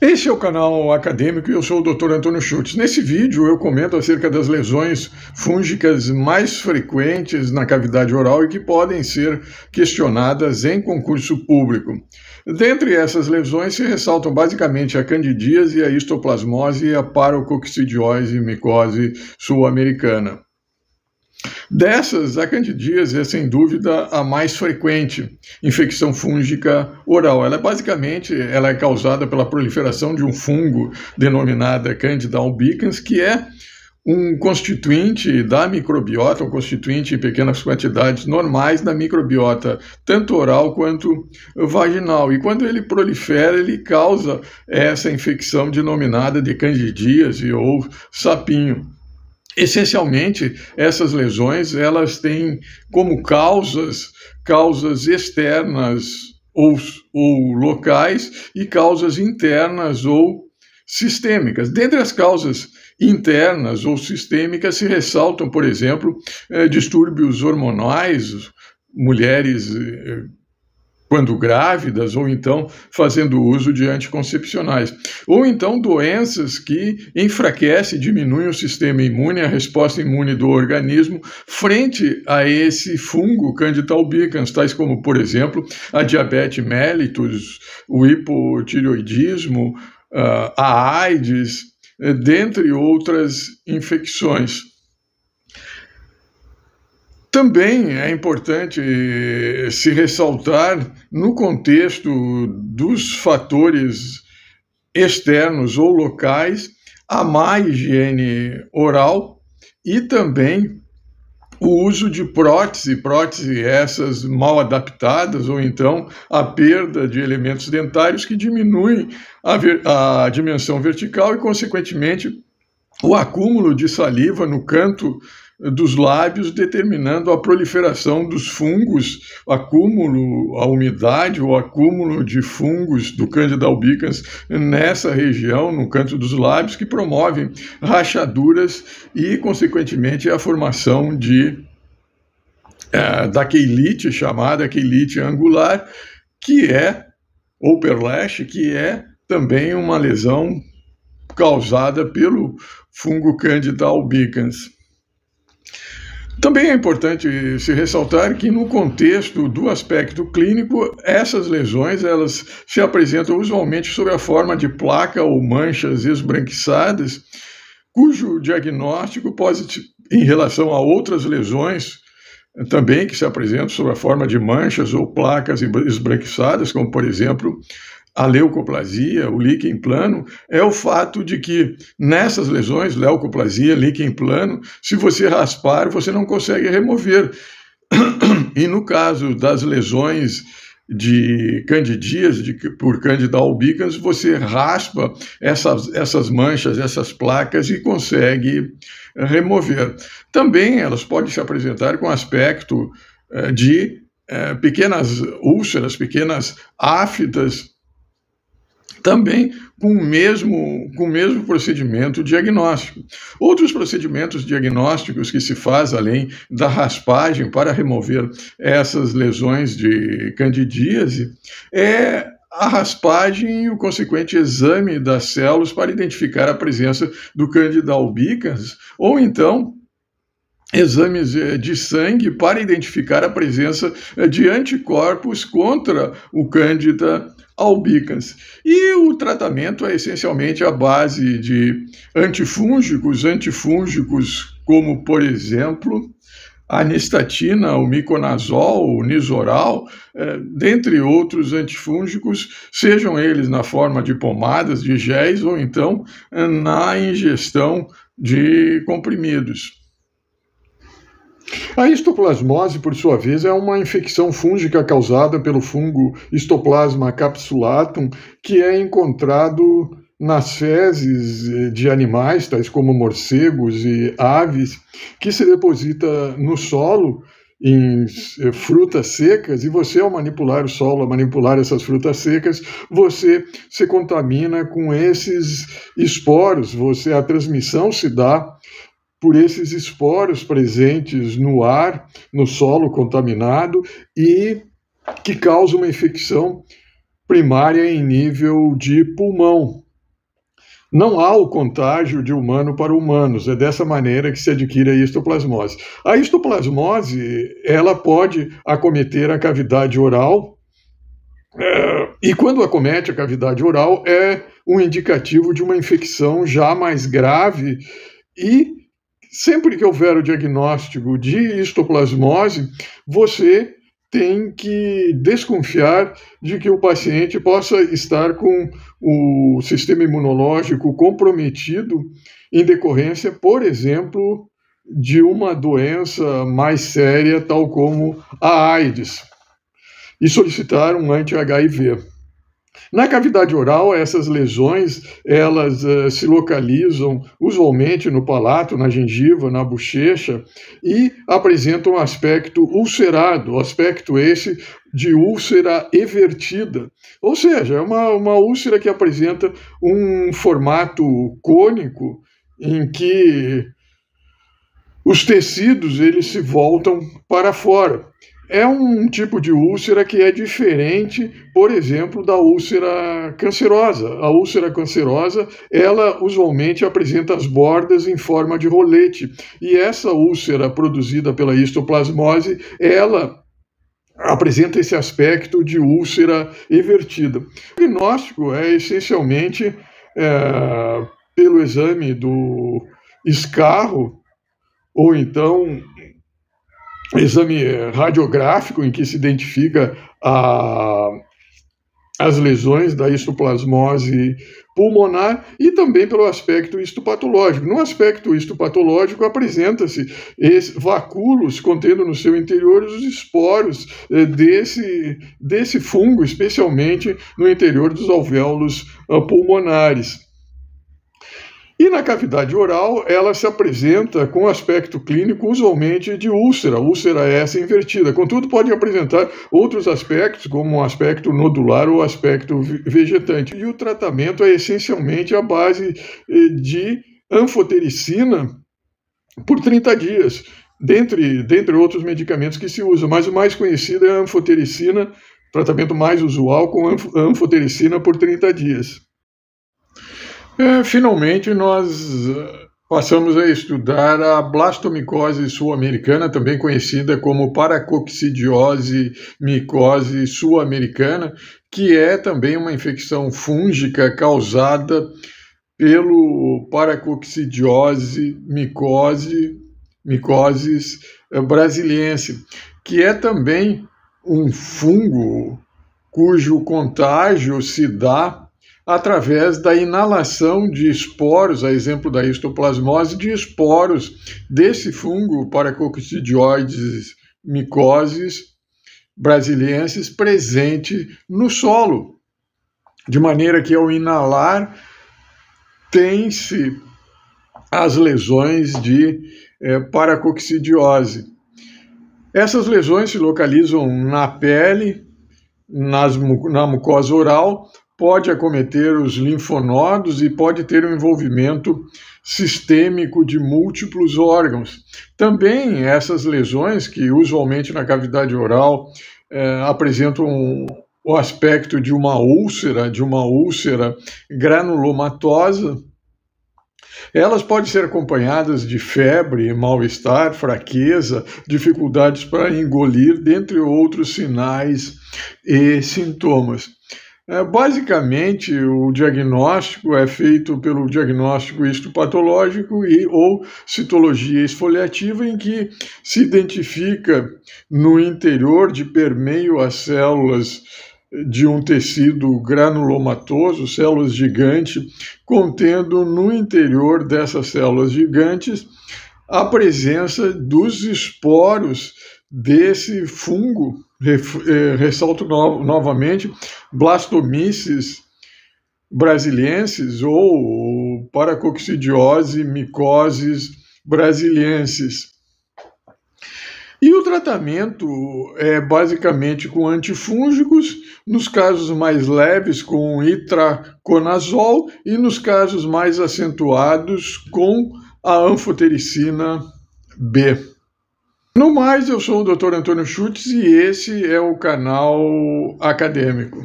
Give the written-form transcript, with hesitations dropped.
Esse é o canal acadêmico e eu sou o Dr. Antônio Schultz. Nesse vídeo eu comento acerca das lesões fúngicas mais frequentes na cavidade oral e que podem ser questionadas em concurso público. Dentre essas lesões se ressaltam basicamente a candidíase, a histoplasmose e a parococcidiose micose sul-americana. Dessas, a candidíase é sem dúvida a mais frequente infecção fúngica oral. Ela é causada pela proliferação de um fungo denominado Candida albicans, que é um constituinte da microbiota, um constituinte em pequenas quantidades normais da microbiota, tanto oral quanto vaginal. E quando ele prolifera, ele causa essa infecção denominada de candidíase ou sapinho. Essencialmente, essas lesões elas têm como causas externas ou locais e causas internas ou sistêmicas. Dentre as causas internas ou sistêmicas se ressaltam, por exemplo, distúrbios hormonais, mulheres quando grávidas, ou então fazendo uso de anticoncepcionais. Ou então doenças que enfraquecem e diminuem o sistema imune, a resposta imune do organismo, frente a esse fungo Candida albicans, tais como, por exemplo, a diabetes mellitus, o hipotireoidismo, a AIDS, dentre outras infecções. Também é importante se ressaltar, no contexto dos fatores externos ou locais, a má higiene oral e também o uso de prótese essas mal adaptadas, ou então a perda de elementos dentários que diminuem a dimensão vertical e, consequentemente, o acúmulo de saliva no canto dos lábios, determinando a proliferação dos fungos, a umidade ou acúmulo de fungos do Candida albicans nessa região, no canto dos lábios, que promovem rachaduras e, consequentemente, a formação da queilite, chamada queilite angular, ou perlash, que é também uma lesão causada pelo fungo Candida albicans. Também é importante se ressaltar que, no contexto do aspecto clínico, essas lesões elas se apresentam usualmente sob a forma de placa ou manchas esbranquiçadas, cujo diagnóstico pode, em relação a outras lesões, também que se apresentam sob a forma de manchas ou placas esbranquiçadas, como, por exemplo, a leucoplasia, o líquen plano, é o fato de que nessas lesões, leucoplasia, líquen plano, se você raspar, você não consegue remover. E no caso das lesões de candidíase, por Candida albicans, você raspa essas manchas, essas placas e consegue remover. Também elas podem se apresentar com aspecto de pequenas úlceras, pequenas aftas, também com o mesmo procedimento diagnóstico. Outros procedimentos diagnósticos que se faz, além da raspagem para remover essas lesões de candidíase, é a raspagem e o consequente exame das células para identificar a presença do Candida albicans, ou então exames de sangue para identificar a presença de anticorpos contra o Candida albicans. E o tratamento é essencialmente à base de antifúngicos como, por exemplo, a anistatina, o miconazol, o nizoral, dentre outros antifúngicos, sejam eles na forma de pomadas, de géis, ou então na ingestão de comprimidos. A histoplasmose, por sua vez, é uma infecção fúngica causada pelo fungo Histoplasma capsulatum, que é encontrado nas fezes de animais, tais como morcegos e aves, que se deposita no solo em frutas secas, e você, ao manipular o solo, ao manipular essas frutas secas, você se contamina com esses esporos, a transmissão se dá por esses esporos presentes no ar, no solo contaminado, e que causa uma infecção primária em nível de pulmão. Não há o contágio de humano para humanos, é dessa maneira que se adquire a histoplasmose. A histoplasmose, ela pode acometer a cavidade oral, e quando acomete a cavidade oral é um indicativo de uma infecção já mais grave, e sempre que houver o diagnóstico de histoplasmose, você tem que desconfiar de que o paciente possa estar com o sistema imunológico comprometido em decorrência, por exemplo, de uma doença mais séria, tal como a AIDS, e solicitar um anti-HIV. Na cavidade oral, essas lesões, elas se localizam usualmente no palato, na gengiva, na bochecha, e apresentam aspecto ulcerado, aspecto esse de úlcera evertida, ou seja, é uma úlcera que apresenta um formato cônico em que os tecidos eles se voltam para fora. É um tipo de úlcera que é diferente, por exemplo, da úlcera cancerosa. A úlcera cancerosa, ela usualmente apresenta as bordas em forma de rolete. E essa úlcera produzida pela histoplasmose, ela apresenta esse aspecto de úlcera evertida. O diagnóstico é essencialmente pelo exame do escarro, ou então exame radiográfico em que se identifica as lesões da histoplasmose pulmonar, e também pelo aspecto histopatológico. No aspecto histopatológico apresenta-se vacúolos contendo no seu interior os esporos desse fungo, especialmente no interior dos alvéolos pulmonares. E na cavidade oral, ela se apresenta com aspecto clínico usualmente de úlcera essa invertida. Contudo, pode apresentar outros aspectos, como o aspecto nodular ou aspecto vegetante. E o tratamento é essencialmente à base de anfotericina por 30 dias, dentre outros medicamentos que se usam. Mas o mais conhecido é a anfotericina, tratamento mais usual com anfotericina por 30 dias. Finalmente, nós passamos a estudar a blastomicose sul-americana, também conhecida como paracoccidiose micose sul-americana, que é também uma infecção fúngica causada pelo paracoccidiose micosis brasiliense, que é também um fungo cujo contágio se dá através da inalação de esporos, a exemplo da histoplasmose, de esporos desse fungo Paracoccidioides micosis brasiliensis presente no solo, de maneira que ao inalar tem-se as lesões de paracoccidiose. Essas lesões se localizam na pele, na mucosa oral, pode acometer os linfonodos e pode ter um envolvimento sistêmico de múltiplos órgãos. Também essas lesões, que usualmente na cavidade oral apresentam o aspecto de uma úlcera granulomatosa, elas podem ser acompanhadas de febre, mal-estar, fraqueza, dificuldades para engolir, dentre outros sinais e sintomas. Basicamente, o diagnóstico é feito pelo diagnóstico histopatológico ou citologia esfoliativa, em que se identifica no interior de permeio as células de um tecido granulomatoso, células gigantes, contendo no interior dessas células gigantes a presença dos esporos desse fungo. Ressalto novamente, Blastomyces brasiliensis ou Paracoccidiose micosis brasiliensis. E o tratamento é basicamente com antifúngicos, nos casos mais leves com itraconazol e nos casos mais acentuados com a anfotericina B. No mais, eu sou o Dr. Antônio Schutz e esse é o canal acadêmico.